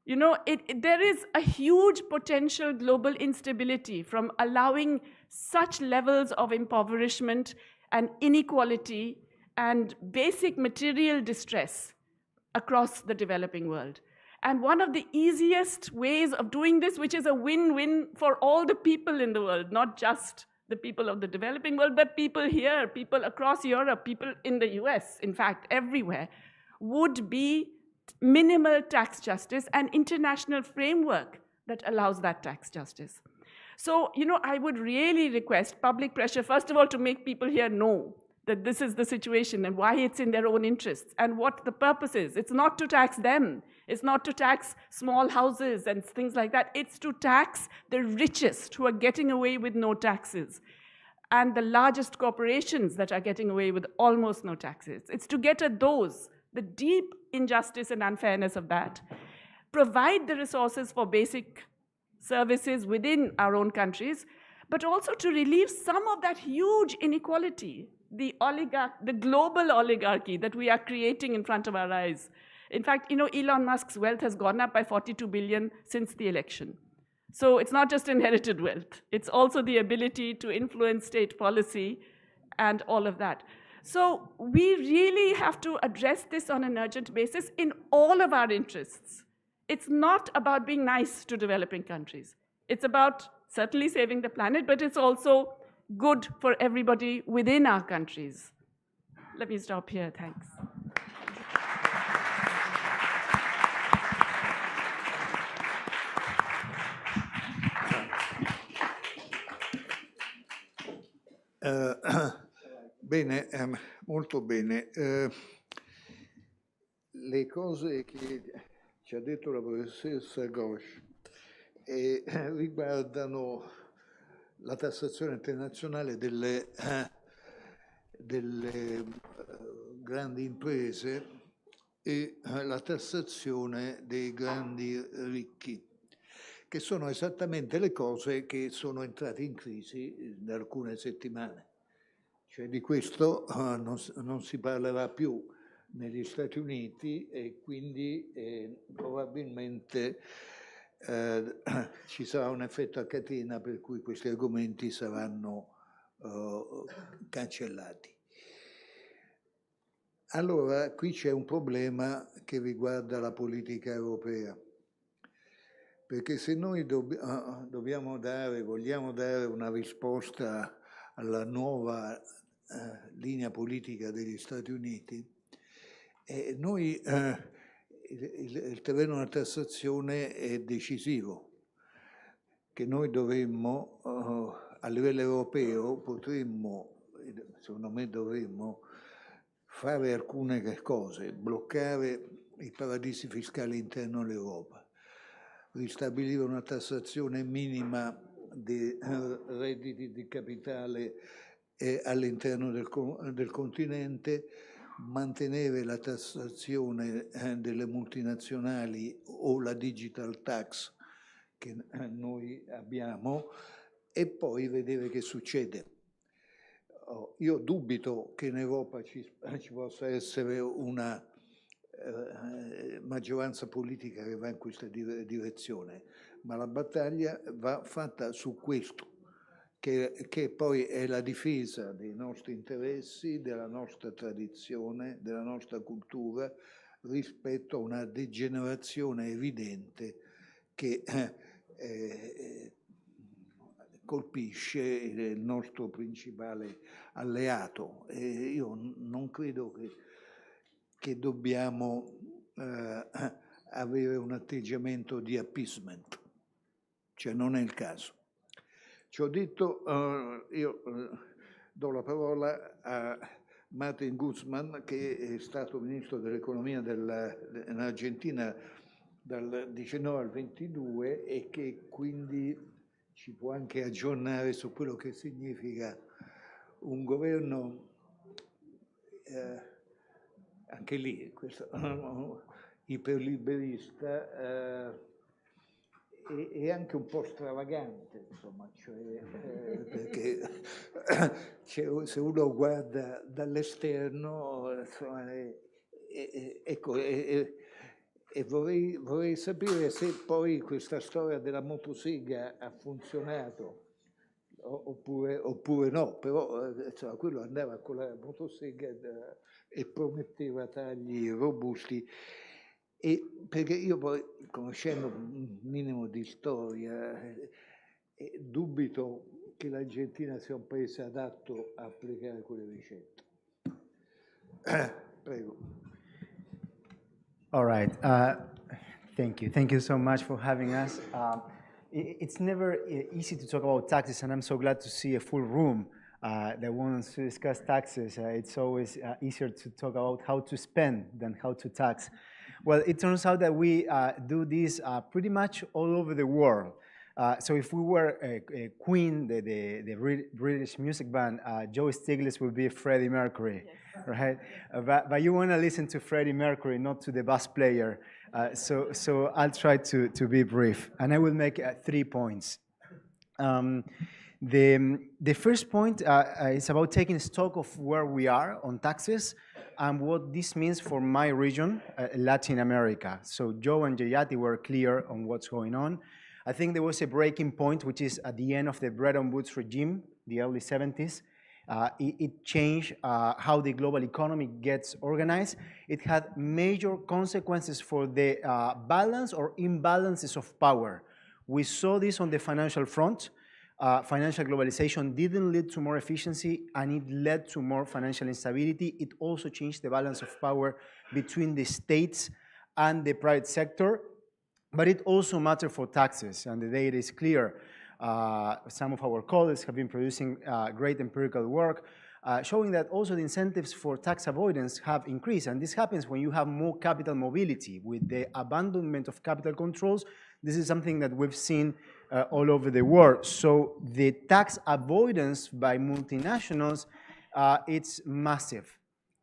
There is a huge potential global instability from allowing such levels of impoverishment and inequality and basic material distress across the developing world. And one of the easiest ways of doing this, which is a win-win for all the people in the world, not just the people of the developing world, but people here, people across Europe, people in the US, in fact, everywhere, would be minimal tax justice and international framework that allows that tax justice. So, I would really request public pressure, first of all, to make people here know that this is the situation and why it's in their own interests and what the purpose is. It's not to tax them. It's not to tax small houses and things like that. It's to tax the richest who are getting away with no taxes and the largest corporations that are getting away with almost no taxes. It's to get at those, the deep injustice and unfairness of that. Provide the resources for basic services within our own countries, but also to relieve some of that huge inequality, the global oligarchy that we are creating in front of our eyes. In fact, Elon Musk's wealth has gone up by 42 billion since the election. So it's not just inherited wealth, it's also the ability to influence state policy and all of that. So we really have to address this on an urgent basis in all of our interests. It's not about being nice to developing countries. It's about certainly saving the planet, but it's also good for everybody within our countries. Let me stop here, thanks. Bene, molto bene. Le cose che ci ha detto la professoressa Ghosh riguardano la tassazione internazionale delle grandi imprese e la tassazione dei grandi ricchi, che sono esattamente le cose che sono entrate in crisi da alcune settimane. Cioè di questo non si parlerà più negli Stati Uniti e quindi probabilmente ci sarà un effetto a catena per cui questi argomenti saranno cancellati. Allora, qui c'è un problema che riguarda la politica europea, perché se noi vogliamo dare una risposta alla nuova linea politica degli Stati Uniti, il terreno della tassazione è decisivo, che noi dovremmo, a livello europeo, secondo me dovremmo, fare alcune cose, bloccare i paradisi fiscali interni all'Europa, ristabilire una tassazione minima dei redditi di capitale all'interno del continente, mantenere la tassazione delle multinazionali o la digital tax che noi abbiamo e poi vedere che succede. Io dubito che in Europa ci possa essere una maggioranza politica che va in questa direzione, ma la battaglia va fatta su questo, che poi è la difesa dei nostri interessi, della nostra tradizione, della nostra cultura, rispetto a una degenerazione evidente che colpisce il nostro principale alleato. E io non credo che dobbiamo avere un atteggiamento di appeasement, cioè non è il caso. Ci ho detto, io do la parola a Martin Guzman, che è stato ministro dell'economia in Argentina dal 19 al 22 e che quindi ci può anche aggiornare su quello che significa un governo, anche lì, questo iperliberista, e anche un po' stravagante, insomma, cioè, perché se uno guarda dall'esterno, insomma, ecco, e vorrei sapere se poi questa storia della motosega ha funzionato oppure no, però insomma, quello andava con la motosega e prometteva tagli robusti. E perché io poi, conoscendo un minimo di storia, dubito che l'Argentina sia un paese adatto a applicare quelle ricette. Prego. All right. Thank you. Thank you so much for having us. it's never easy to talk about taxes, and I'm so glad to see a full room that wants to discuss taxes. It's always easier to talk about how to spend than how to tax. Well, it turns out that we do this pretty much all over the world. So if we were a Queen, the British music band, Joe Stiglitz would be Freddie Mercury, yes. Right? But you want to listen to Freddie Mercury, not to the bass player. So I'll try to be brief, and I will make 3 points. The first point is about taking stock of where we are on taxes and what this means for my region, Latin America. So Joe and Jayati were clear on what's going on. I think there was a breaking point, which is at the end of the Bretton Woods regime, the early 70s. It changed how the global economy gets organized. It had major consequences for the balance or imbalances of power. We saw this on the financial front. Financial globalization didn't lead to more efficiency, and it led to more financial instability. It also changed the balance of power between the states and the private sector. But it also matters for taxes, and the data is clear. Some of our colleagues have been producing great empirical work showing that also the incentives for tax avoidance have increased. And this happens when you have more capital mobility. With the abandonment of capital controls, this is something that we've seen all over the world. So the tax avoidance by multinationals, it's massive.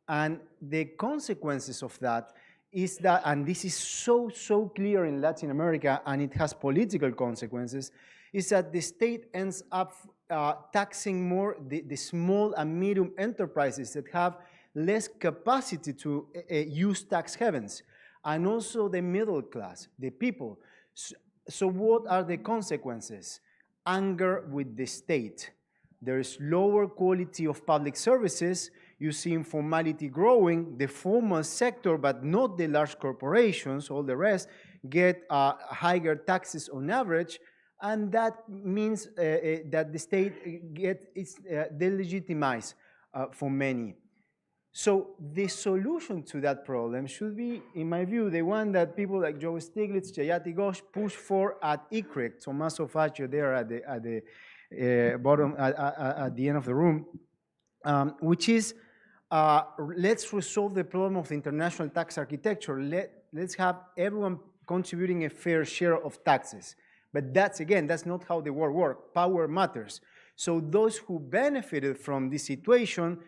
And the consequences of that is that, and this is so clear in Latin America, and it has political consequences, is that the state ends up taxing more the small and medium enterprises that have less capacity to use tax havens, and also the middle class, the people. So what are the consequences? Anger with the state. There is lower quality of public services. You see informality growing. The formal sector, but not the large corporations, all the rest, get higher taxes on average, and that means that the state is delegitimized for many. So the solution to that problem should be, in my view, the one that people like Joe Stiglitz, Jayati Ghosh push for at ICRIC, Tommaso Faccio there at the bottom, at the end of the room, which is let's resolve the problem of the international tax architecture. Let's have everyone contributing a fair share of taxes. But that's not how the world works. Power matters. So those who benefited from this situation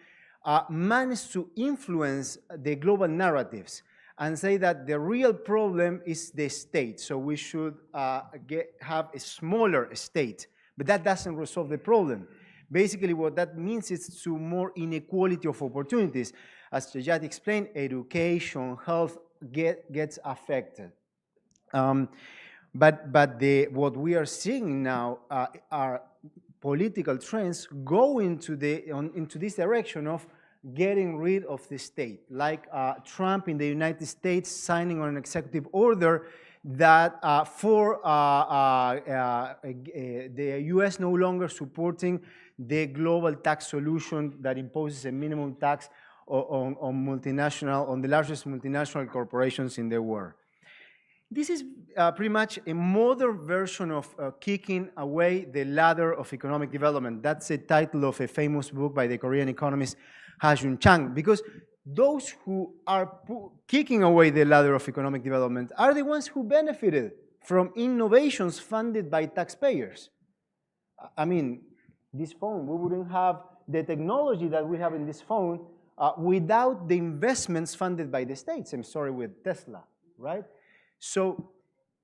managed to influence the global narratives and say that the real problem is the state. So we should have a smaller state. But that doesn't resolve the problem. Basically, what that means is to more inequality of opportunities. As Jayati explained, education, health gets affected. But what we are seeing now are political trends go into this direction of getting rid of the state, like Trump in the United States signing on an executive order that the U.S. no longer supporting the global tax solution that imposes a minimum tax on the largest multinational corporations in the world. This is pretty much a modern version of kicking away the ladder of economic development. That's the title of a famous book by the Korean economist Ha-Joon Chang, because those who are kicking away the ladder of economic development are the ones who benefited from innovations funded by taxpayers. I mean, this phone, we wouldn't have the technology that we have in this phone without the investments funded by the states. I'm sorry, with Tesla, right? So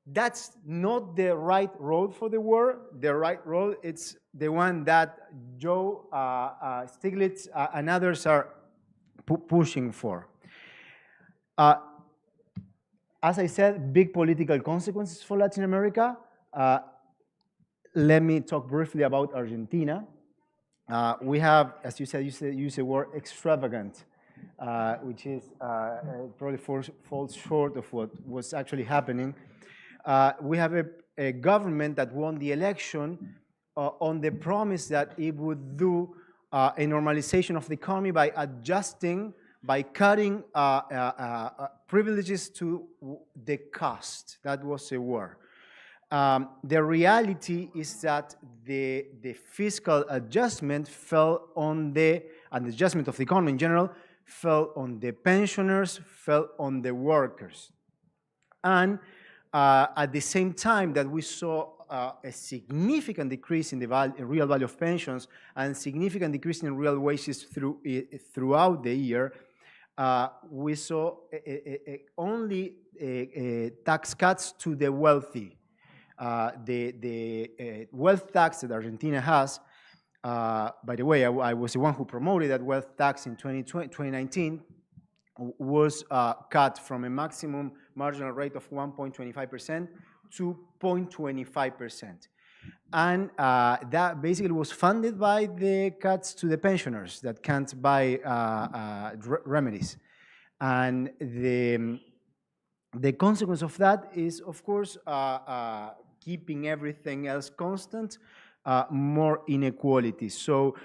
that's not the right road for the world. The right road, it's the one that Joe Stiglitz and others are pushing for. As I said, big political consequences for Latin America. Let me talk briefly about Argentina. We have, as you said, use the word extravagant, which is probably falls short of what was actually happening. We have a government that won the election on the promise that it would do a normalization of the economy by adjusting, by cutting privileges to the cost. That was a word. the reality is that the fiscal adjustment fell on and the adjustment of the economy in general fell on the pensioners, fell on the workers. And at the same time that we saw a significant decrease in the real value of pensions and significant decrease in real wages throughout the year, we saw only tax cuts to the wealthy. The wealth tax that Argentina has, by the way, I was the one who promoted that wealth tax in 2019, was cut from a maximum marginal rate of 1.25% to 0.25%. And that basically was funded by the cuts to the pensioners that can't buy remedies. And the consequence of that is, of course, keeping everything else constant, more inequality. So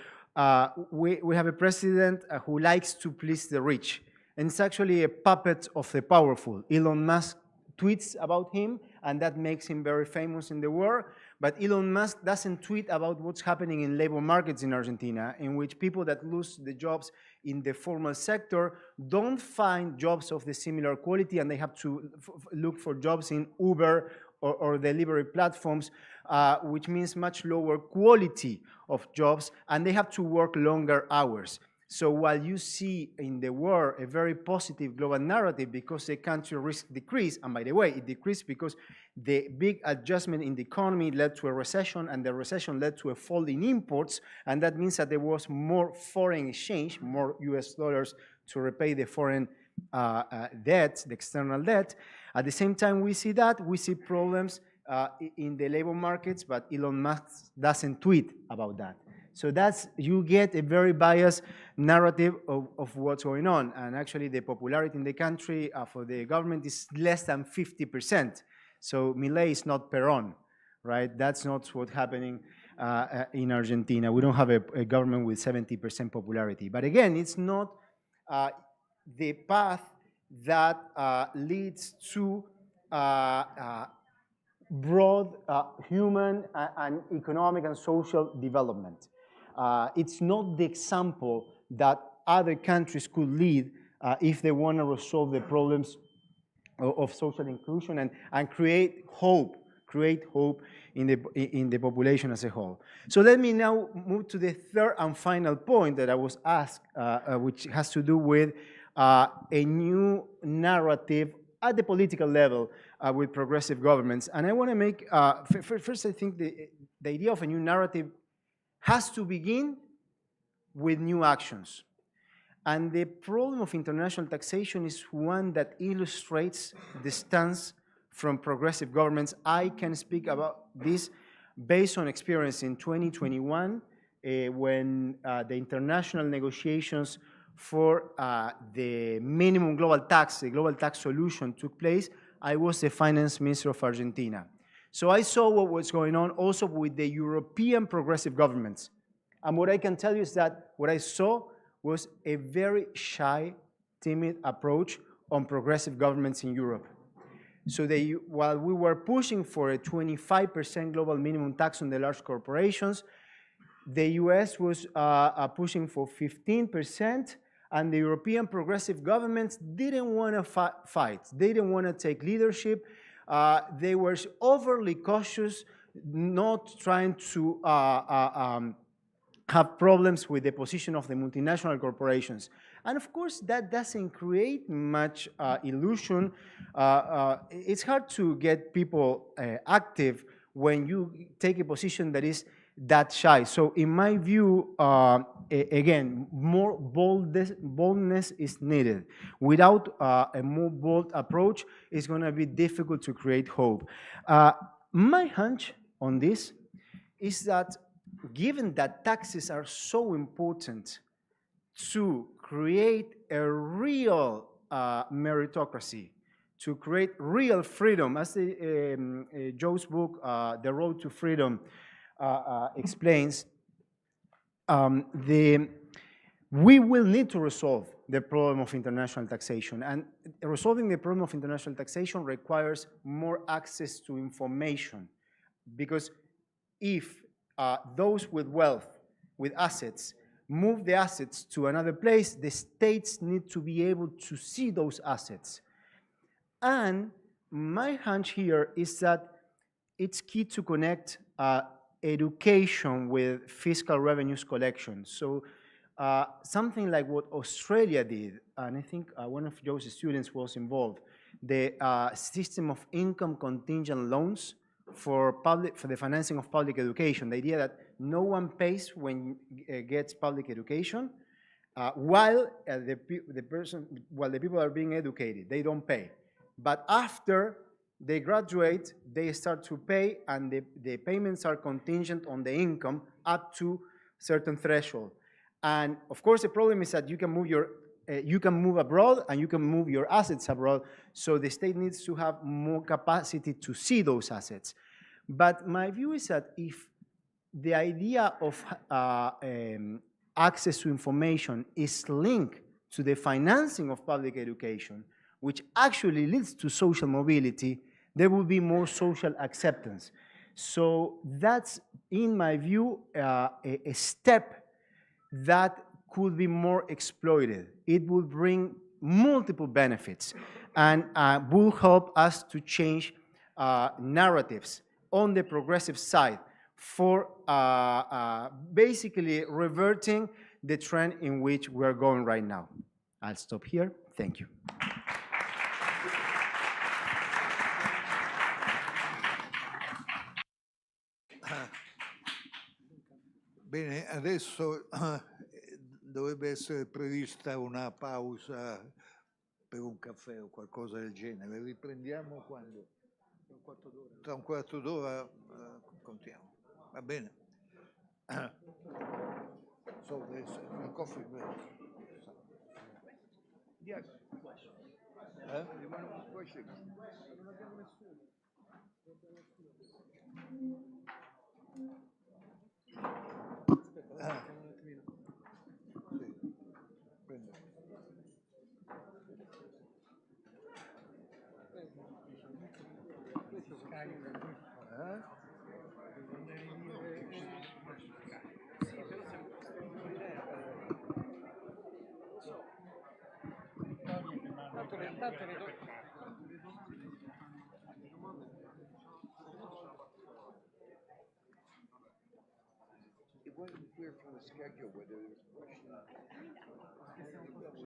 we have a president who likes to please the rich. And it's actually a puppet of the powerful. Elon Musk tweets about him, and that makes him very famous in the world. But Elon Musk doesn't tweet about what's happening in labor markets in Argentina, in which people that lose the jobs in the formal sector don't find jobs of the similar quality, and they have to look for jobs in Uber or delivery platforms, which means much lower quality of jobs, and they have to work longer hours. So while you see in the world a very positive global narrative because the country risk decreased, and by the way, it decreased because the big adjustment in the economy led to a recession, and the recession led to a fall in imports, and that means that there was more foreign exchange, more US dollars to repay the foreign debt, the external debt. At the same time we see problems in the labor markets, but Elon Musk doesn't tweet about that. So you get a very biased narrative of what's going on. And actually the popularity in the country for the government is less than 50%. So Milei is not Perón, right? That's not what's happening in Argentina. We don't have a government with 70% popularity. But again, it's not the path that leads to broad human and economic and social development. It's not the example that other countries could lead if they want to resolve the problems of social inclusion and create hope in the population as a whole. So let me now move to the third and final point that I was asked, which has to do with a new narrative at the political level with progressive governments. And I want to make, first I think the idea of a new narrative has to begin with new actions. And the problem of international taxation is one that illustrates the stance from progressive governments. I can speak about this based on experience in 2021 when the international negotiations for the minimum global tax, the global tax solution took place. I was the finance minister of Argentina. So I saw what was going on also with the European progressive governments. And what I can tell you is that what I saw was a very shy, timid approach on progressive governments in Europe. So while we were pushing for a 25% global minimum tax on the large corporations, the US was pushing for 15%, and the European progressive governments didn't want to fight. They didn't want to take leadership. They were overly cautious, not trying to have problems with the position of the multinational corporations. And of course, that doesn't create much illusion. It's hard to get people active when you take a position that is that shy. So in my view, again, more boldness is needed. Without a more bold approach, it's going to be difficult to create hope. My hunch on this is that given that taxes are so important to create a real meritocracy, to create real freedom, as Joe's book, The Road to Freedom, explains, we will need to resolve the problem of international taxation. And resolving the problem of international taxation requires more access to information. because if those with wealth, with assets, move the assets to another place, the states need to be able to see those assets. And my hunch here is that it's key to connect education with fiscal revenues collection. So something like what Australia did, and I think one of Joe's students was involved, the system of income contingent loans for the financing of public education. The idea that no one pays when gets public education, while the people are being educated, they don't pay. But after they graduate, they start to pay, and the payments are contingent on the income up to certain threshold. And of course, the problem is that you can move abroad and you can move your assets abroad. So the state needs to have more capacity to see those assets. But my view is that if the idea of access to information is linked to the financing of public education, which actually leads to social mobility, there will be more social acceptance. So that's, in my view, a step that could be more exploited. It will bring multiple benefits and will help us to change narratives on the progressive side for basically reverting the trend in which we're going right now. I'll stop here. Thank you. Bene, adesso dovrebbe essere prevista una pausa per un caffè o qualcosa del genere. Riprendiamo quando? Tra un quarto d'ora contiamo. Va bene? So there's a coffee break. Yes. You want to push it? It wasn't clear from the schedule whether there was questions